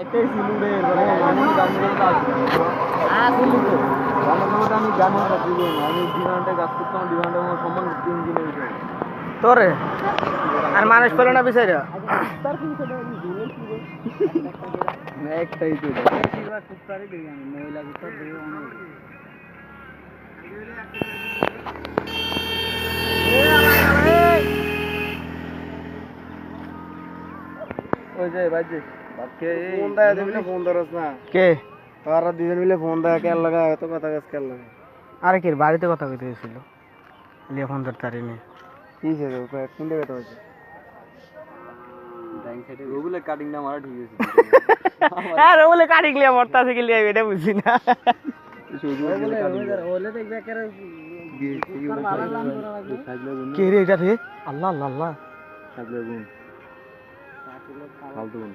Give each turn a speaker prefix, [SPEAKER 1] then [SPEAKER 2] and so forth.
[SPEAKER 1] এটাই ছিল রে মানে আমি গানের আমি গানের কাজ করি আমি ডিমান্ডে কাজ করতাম ডিমান্ডে আমার সম্মান 3 দিনের ভিতরে
[SPEAKER 2] তোরে আর মানুষ পেল না বিচাইরা
[SPEAKER 1] তার কি সেটা দিনের কি একটাই তো বেশিরভাগ কুত্তারই দেখি আমি মহিলা কুত্তার দেখি অনেক ওই যে বাজে বাকি ফোন দেয় দিবি ফোন ধরছ না
[SPEAKER 2] কে
[SPEAKER 1] তারা দুজন মিলে ফোন দেয় কেন লাগা এত কথা কাজ কেন লাগা
[SPEAKER 2] আরে কি বাড়িতে কথা কইতে গেছিল লিয়া ফোন ধরতে পারিনি
[SPEAKER 1] কি সে তো কোন জায়গা তো আছে ব্যাংক সাইডে ওগুলো কাটিং না মারা ঠিক আছে
[SPEAKER 2] আর ওলে কাটি গলিয়া মরতা আছে কি লিয়া এটা বুঝি না
[SPEAKER 1] ওলে দেখ বেকার
[SPEAKER 2] কে রে এটা রে আল্লাহ আল্লাহ আল্লাহ
[SPEAKER 1] সাজলে গুণ ফালতু গুণ